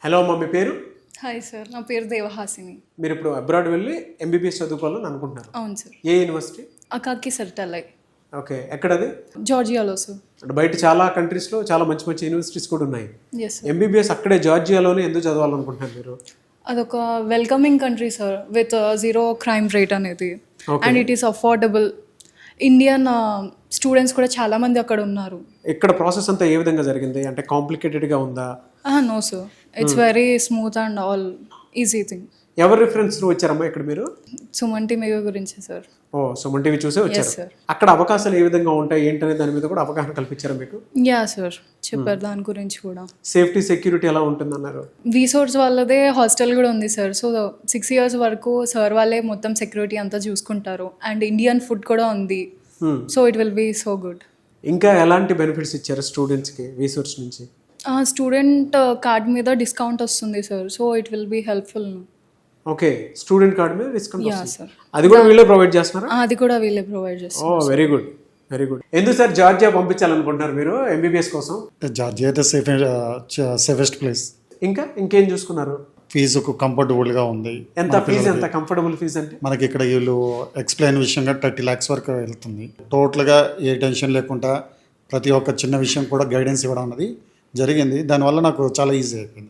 Hello అమ్మ, మీ పేరు? Hi sir, నా పేరు దేవహాసిని. మీరు ఇప్పుడు అబ్రాడ్ వెళ్ళి ఎంబీబీఎస్ చదువుకోవాలని అనుకుంటున్నారు. అవును సార్. ఏ యూనివర్సిటీ? అకాకి సర్టలై, ఓకే, ఎక్కడది? జార్జియాలో సార్. అంటే బయట చాలా కంట్రీస్లో చాలా మంచి మంచి యూనివర్సిటీస్ కూడా ఉన్నాయి. Yes sir. ఎంబీబీఎస్ అక్కడే జార్జియాలోనే ఎందుకు చదవాలనుకుంటున్నారు మీరు? అదొక welcoming country sir, with zero crime rate అనేది. And it is affordable. Indian students కూడా చాలామంది అక్కడ ఉన్నారు. ఇక్కడ ప్రాసెస్ అంతా ఏ విధంగా జరిగింది? అంటే కాంప్లికేటెడ్గా ఉందా? No sir, it's very smooth and all easy thing. ఎవరి రిఫరెన్స్ వచ్చారమ్మా ఇక్కడ మీరు? సుమన్ టీవీ గురించి సార్. ఓ, సుమన్ టీవీ చూసే వచ్చారు. sir. అక్కడ అవకాశాలు ఏ విధంగా ఉంటాయి ఏంటనే దాని మీద కూడా అవగాహన కల్పించారా మీకు? యా సార్, చెప్పారు దాని గురించి కూడా. సేఫ్టీ సెక్యూరిటీ ఎలా ఉంటుంది అన్నారు? వీసోర్స్ వాళ్ళదే హాస్టల్ కూడా ఉంది సార్. సో 6 years వరకు సార్ వాళ్ళే మొత్తం సెక్యూరిటీ అంతా చూసుకుంటారు. అండ్ ఇండియన్ ఫుడ్ కూడా ఉంది. So it will be so good. ఇంకా ఎలాంటి బెనిఫిట్స్ ఇచ్చారు స్టూడెంట్స్కి వీసోర్స్ నుంచి? స్టూడెంట్ కార్డ్ మీద డిస్కౌంట్ వస్తుంది sir. So it will be helpful. Okay, student card మీద డిస్కౌంట్ యా వస్తుంది. సార్. అది కూడా వీళ్ళే ప్రొవైడ్ చేస్తున్నారా? అది కూడా వీళ్ళే ప్రొవైడ్ ఓ, చేస్తారు. Very good, very good. ఎందుకు సార్ జార్జియా పంపించాలనుకుంటున్నారు మీరు ఎంబీబీఎస్ కోసం? జార్జియా అయితే సేఫెస్ట్ ప్లేస్. ఇంకేం చూసుకున్నారు? ఫీజుకు కంఫర్టబుల్గా ఉంది. ఎంత ఫీజు? ఎంత కంఫర్టబుల్ ఫీజు అంటే? మనకి ఇక్కడ వీళ్ళు ఎక్స్ప్లెయిన్ విషయంగా 30 lakhs వరకు వెళ్తుంది. టోటల్గా ఏ టెన్షన్ లేకుండా ప్రతి ఒక్క చిన్న విషయం కూడా గైడెన్స్ ఇవ్వడం అనేది జరిగింది. దానివల్ల నాకు చాలా ఈజీ అయిపోయింది.